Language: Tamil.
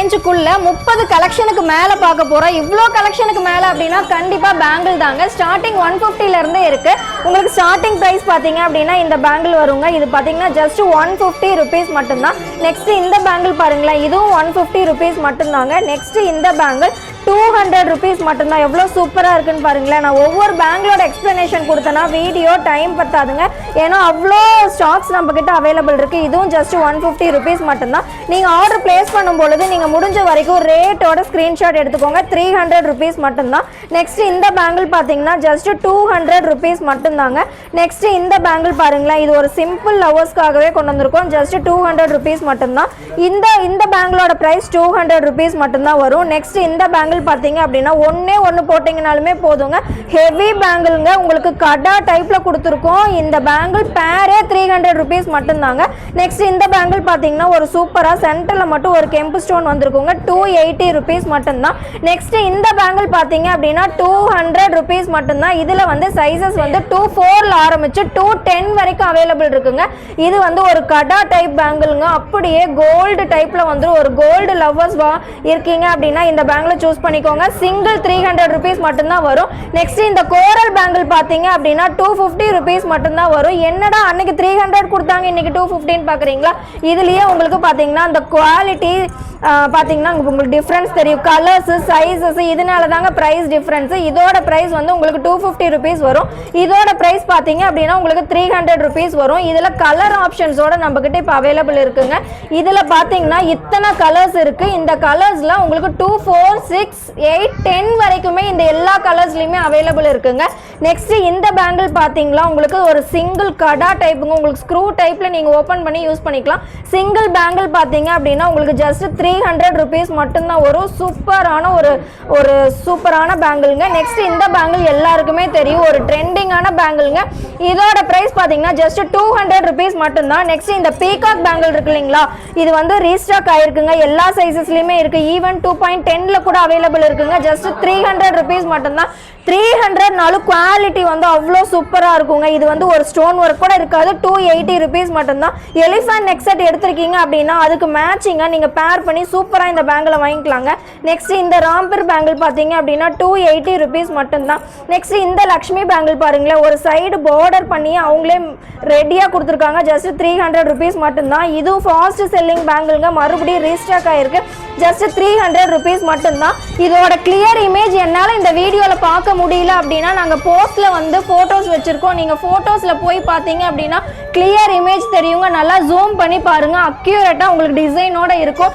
ரேஞ்சுக்குள்ள 30 கலெக்ஷனுக்கு மேல பார்க்க போறோம். இவ்ளோ கலெக்ஷனுக்கு மேல அப்படின்னா கண்டிப்பா பேங்கிள் தாங்க. ஸ்டார்டிங் 150ல இருந்தே இருக்கு. உங்களுக்கு ஸ்டார்டிங் பிரைஸ் பாத்தீங்க அப்படின்னா இந்த பேங்கிள் வருங்க. இது பாத்தீங்கன்னா ஜஸ்ட் 150 rupees மட்டும்தான். நெக்ஸ்ட் இந்த பேங்கிள் பாருங்களேன், இதுவும் 150 rupees மட்டும்தாங்க. நெக்ஸ்ட் இந்த பேங்கிள் 200 rupees மட்டும்தான். எவ்வளோ சூப்பராக இருக்குன்னு பாருங்களேன். நான் ஒவ்வொரு பேங்கிளோட எக்ஸ்பிளனேஷன் கொடுத்தேன்னா வீடியோ டைம் பத்தாதுங்க. ஏன்னா அவ்வளோ ஸ்டாக்ஸ் நம்ம கிட்ட அவைலபிள் இருக்கு. இதுவும் ஜஸ்ட் 150 rupees மட்டும்தான். நீங்கள் ஆர்டர் பிளேஸ் பண்ணும் பொழுது நீங்கள் முடிஞ்ச வரைக்கும் ரேட்டோட ஸ்க்ரீன்ஷாட் எடுத்துக்கோங்க. 300 rupees மட்டும்தான். நெக்ஸ்ட் இந்த பேங்கிள் பார்த்தீங்கன்னா ஜஸ்ட் 200 rupees மட்டும்தாங்க. நெக்ஸ்ட் இந்த பேங்கிள் பாருங்களேன், இது ஒரு சிம்பிள் லவர்ஸ்க்காகவே கொண்டு வந்திருக்கோம். ஜஸ்ட் 200 rupees மட்டும்தான். இந்த பேங்கிளோட ப்ரைஸ் 200 rupees மட்டும்தான் வரும். நெக்ஸ்ட் இந்த பேங்கிள் பாத்தீங்க அப்படின்னா ஒண்ணு போட்டீங்கனாலுமே போதுங்க. ஹெவி பேங்கிள்ங்க, உங்களுக்கு கடா டைப்ல கொடுத்துருக்கோம். இந்த பேங்கிள் பேரே 300 rupees மட்டும்தாங்க. நெக்ஸ்ட் இந்த பேங்கிள் பாத்தீங்கன்னா ஒரு சூப்பரா சென்டர்ல மட்டும் ஒரு கெம்பு ஸ்டோன் வந்திருக்குங்க. 280 rupees மட்டும்தான். நெக்ஸ்ட் இந்த பேங்கிள் பாத்தீங்க அப்படின்னா 200 rupees மட்டும்தான். இதுல வந்து சைசஸ் வந்து 24ல ஆரம்பிச்சு 210 வரைக்கும் அவைலபிள் இருக்குங்க. இது வந்து ஒரு கடா டைப் பேங்கிள்ங்க. அப்படியே கோல்டு டைப்ல வந்து ஒரு கோல்டு லவ்வர்ஸ் இருக்கீங்க அப்படின்னா இந்த பேங்கிள் சூஸ் பண்ணிக்கோங்க. சிங்கிள் 300 rupees மட்டும்தான் வரும். நெக்ஸ்ட் இந்த கோரல் பேங்கிள் பாத்தீங்க அப்படின்னா 250 rupees மட்டும்தான் வரும். என்னடா அன்னைக்கு 300 கொடுத்தாங்க இன்னைக்கு 250 பாக்குறீங்களா? இதுலயே உங்களுக்கு பாத்தீங்கன்னா அந்த குவாலிட்டி பாத்தீங்கன்னா உங்களுக்கு டிஃபரன்ஸ் தெரியும். கலர்ஸ், சைஸஸ், இதனால தாங்க பிரைஸ் டிஃபரன்ஸ். இதோட பிரைஸ் வந்து உங்களுக்கு 250 rupees வரும். இதோட பிரைஸ் பாத்தீங்க அப்படின்னா உங்களுக்கு 300 rupees வரும். இதுல கலர் ஆப்ஷன்ஸோட நம்ம கிட்ட இப்ப அவைலபிள் இருக்குங்க. இதுல பாத்தீங்கன்னா இத்தனை கலர்ஸ் இருக்கு. இந்த கலர்ஸ்ல உங்களுக்கு 2, 4, 6, 8, 10 வரைக்குமே இந்த எல்லா கலர்ஸ்லயுமே அவைலபிள் இருக்குங்க. நெக்ஸ்ட் இந்த பேங்கிள் பாத்தீங்களா, உங்களுக்கு ஒரு சிங்கிள் கடா டைப்புங்க. உங்களுக்கு ஸ்க்ரூ டைப்ல நீங்க ஓபன் பண்ணி யூஸ் பண்ணிக்கலாம். சிங்கிள் பேங்கிள் பாத்தீங்க அப்படின்னா உங்களுக்கு ஜஸ்ட் 300 rupees மட்டும்தான் வரும். சூப்பரான பேங்கிள்ங்க. நெக்ஸ்ட் இந்த பேங்கிள் எல்லாருக்குமே தெரியும், ஒரு ட்ரெண்டிங்கான பேங்கிள்ங்க. இதோட பிரைஸ் பாத்தீங்கன்னா ஜஸ்ட் 200 rupees மட்டும்தான். நெக்ஸ்ட் இந்த பீகாக் பேங்கிள் இருக்கு இல்லைங்களா, இது வந்து ரீஸ்டாக் ஆயிருக்குங்க. எல்லா சைசஸ்லயுமே இருக்கு. ஈவன் 2.10ல கூட அவைலபிள் இருக்குங்க. ஜஸ்ட் 300 rupees மட்டும்தான். 300 குவாலிட்டி வந்து அவ்வளோ சூப்பரா இருக்குங்க. இது வந்து ஒரு ஸ்டோன் ஒர்க் கூட இருக்காது. 280 rupees மட்டும்தான். எலிஃபண்ட் நெக் செட் எடுத்திருக்கீங்க அப்படின்னா அதுக்கு மேட்சிங்கா நீங்க பேர் பண்ணி சூப்பரா இந்த பேங்கிளை வாங்கிக்கலாங்க. நெக்ஸ்ட் இந்த ராம்பர் பேங்கிள் பாத்தீங்க அப்படின்னா 280 rupees மட்டும்தான். நெக்ஸ்ட் இந்த லக்ஷ்மி பேங்கிள் பாருங்களேன், ஒரு சைடு பார்டர் பண்ணி அவங்களே ரெடியா கொடுத்துருக்காங்க. ஜஸ்ட் 300 rupees மட்டும்தான். இது ஃபாஸ்ட் செல்லிங் பேங்கிள்ங்க, மறுபடியும் ரீஸ்டாக் ஆயிருக்கு. ஜஸ்ட் 300 rupees மட்டும்தான். இதோட கிளியர் இமேஜ் என்னால இந்த வீடியோல பார்க்க முடியல அப்படின்னா நாங்க போஸ்ட்ல வந்து போட்டோஸ் வச்சிருக்கோம். நீங்க போட்டோஸ்ல போய் பாத்தீங்க அப்படின்னா கிளியர் இமேஜ் தெரியுங்க. நல்லா ஜூம் பண்ணி பாருங்க, அக்யூரேட்டா உங்களுக்கு டிசைனோட இருக்கும்.